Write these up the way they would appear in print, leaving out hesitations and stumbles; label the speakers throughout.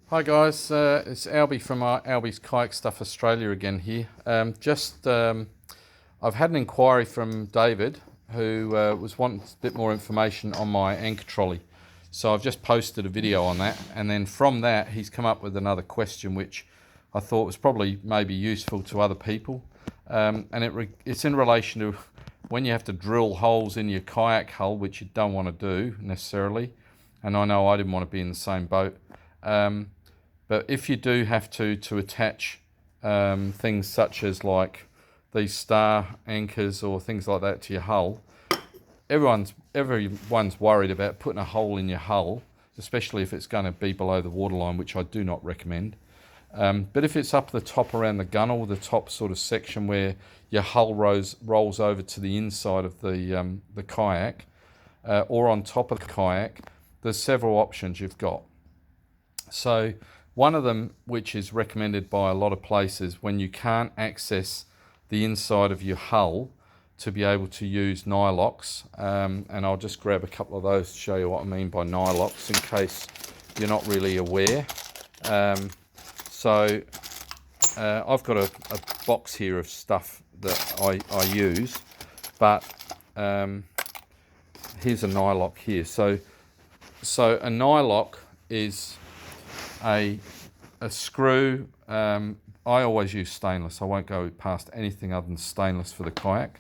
Speaker 1: Hi guys, it's Albie from Albie's Kayak Stuff Australia again here. I've had an inquiry from David who was wanting a bit more information on my anchor trolley. So I've just posted a video on that, and then from that he's come up with another question which I thought was probably maybe useful to other people. It's in relation to when you have to drill holes in your kayak hull, which you don't want to do necessarily. And I know I didn't want to be in the same boat. But if you do have to attach things such as like these star anchors or things like that to your hull, everyone's worried about putting a hole in your hull, especially if it's going to be below the waterline, which I do not recommend. But if it's up the top around the gunnel, the top sort of section where your hull rolls over to the inside of the kayak, or on top of the kayak, there's several options you've got. So one of them, which is recommended by a lot of places, when you can't access the inside of your hull, to be able to use nylocks, and I'll just grab a couple of those to show you what I mean by nylocks in case you're not really aware. I've got a box here of stuff that I use, but here's a nylock here. So a nylock is a screw. I always use stainless. I won't go past anything other than stainless for the kayak.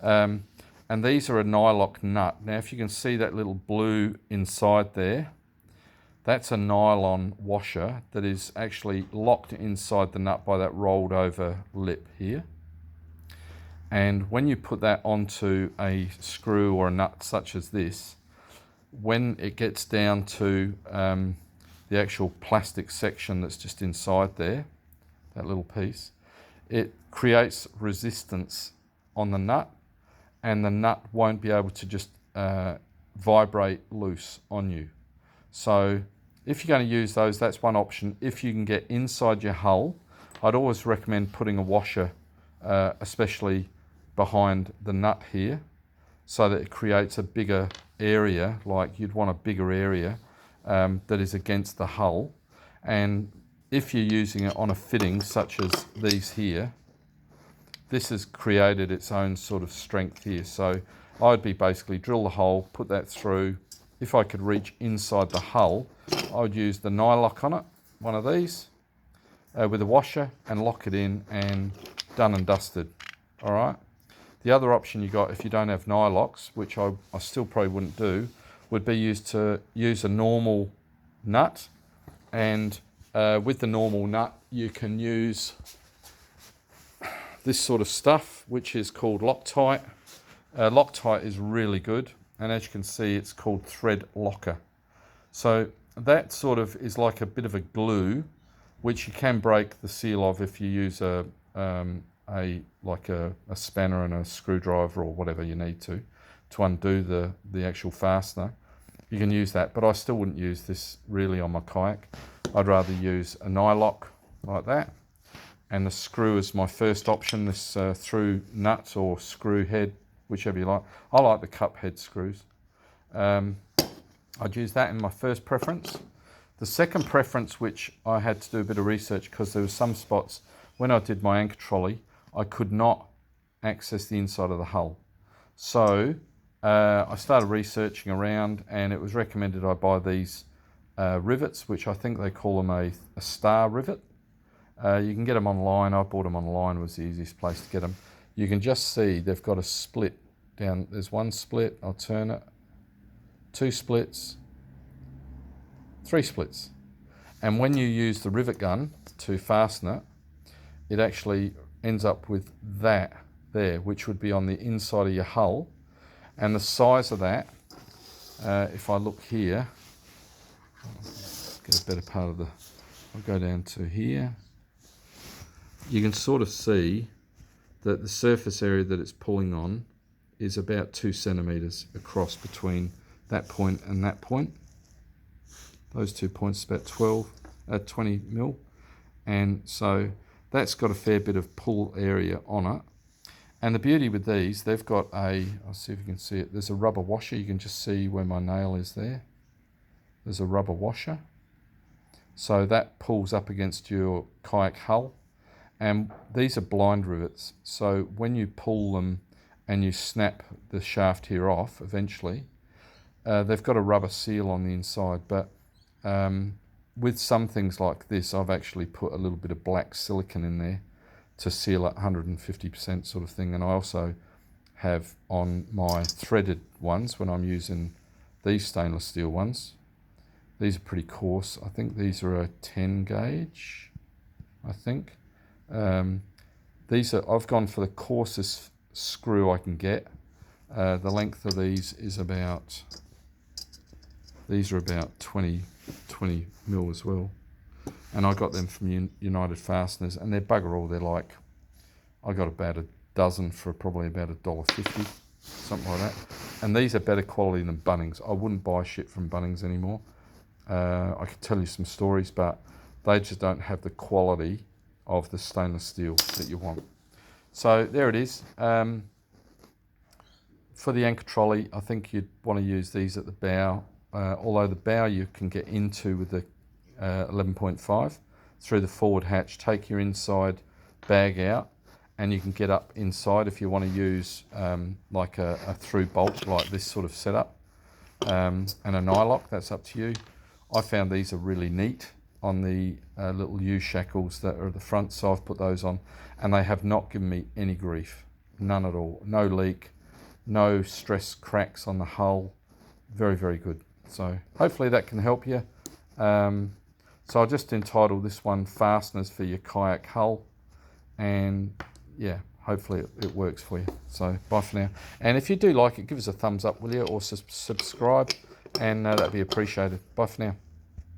Speaker 1: And these are a nylock nut. Now, if you can see that little blue inside there, that's a nylon washer that is actually locked inside the nut by that rolled over lip here. And when you put that onto a screw or a nut such as this, when it gets down to the actual plastic section that's just inside there, that little piece, it creates resistance on the nut, and the nut won't be able to just vibrate loose on you. So if you're going to use those, that's one option. If you can get inside your hull, I'd always recommend putting a washer, especially behind the nut here, so that it creates a bigger area, like you'd want a bigger area that is against the hull. And if you're using it on a fitting such as these here, this has created its own sort of strength here. So I'd be basically drill the hole, put that through. If I could reach inside the hull, I would use the nylock on it, one of these, with a washer, and lock it in, and done and dusted. All right. The other option you got, if you don't have nylocks, which I still probably wouldn't do, would be to use a normal nut. And with the normal nut, you can use this sort of stuff, which is called Loctite. Loctite is really good, and as you can see, it's called thread locker. So that sort of is like a bit of a glue, which you can break the seal of if you use a spanner and a screwdriver or whatever you need to undo the actual fastener. You can use that, but I still wouldn't use this really on my kayak. I'd rather use a nylock like that, and the screw is my first option, this through nut or screw head, whichever you like. I like the cup head screws. I'd use that in my first preference. The second preference, which I had to do a bit of research because there were some spots when I did my anchor trolley, I could not access the inside of the hull. So I started researching around, and it was recommended I buy these rivets, which I think they call them a star rivet. You can get them online. I bought them online, was the easiest place to get them. You can just see they've got a split down. There's one split, I'll turn it, two splits, three splits. And when you use the rivet gun to fasten it, it actually ends up with that there, which would be on the inside of your hull. And the size of that, if I look here, get a better part of I'll go down to here. You can sort of see that the surface area that it's pulling on is about 2 centimeters across between that point and that point. Those 2 points, about 20 mil. And so that's got a fair bit of pull area on it. And the beauty with these, they've got I'll see if you can see it, there's a rubber washer. You can just see where my nail is there. There's a rubber washer. So that pulls up against your kayak hull. And these are blind rivets. So when you pull them and you snap the shaft here off eventually, they've got a rubber seal on the inside. But with some things like this, I've actually put a little bit of black silicone in there to seal at 150% sort of thing. And I also have on my threaded ones, when I'm using these stainless steel ones, these are pretty coarse. I think these are a 10 gauge, I think. I've gone for the coarsest screw I can get. The length of these are about 20 mil as well. And I got them from United Fasteners, and they're bugger all. They're like, I got about a dozen for probably about $1.50, something like that. And these are better quality than Bunnings. I wouldn't buy shit from Bunnings anymore. I could tell you some stories, but they just don't have the quality of the stainless steel that you want. So there it is. For the anchor trolley, I think you'd want to use these at the bow. Although the bow you can get into with the 11.5 through the forward hatch, take your inside bag out, and you can get up inside if you want to use like a through bolt like this sort of setup, and a nylock. That's up to you. I found these are really neat on the little U-shackles that are at the front, so I've put those on, and they have not given me any grief, none at all. No leak, no stress cracks on the hull. Very, very good. So hopefully that can help you. So I'll just entitle this one Fasteners for your kayak hull, and yeah, hopefully it works for you. So bye for now. And if you do like it, give us a thumbs up, will you, or subscribe, and that'd be appreciated. Bye for now.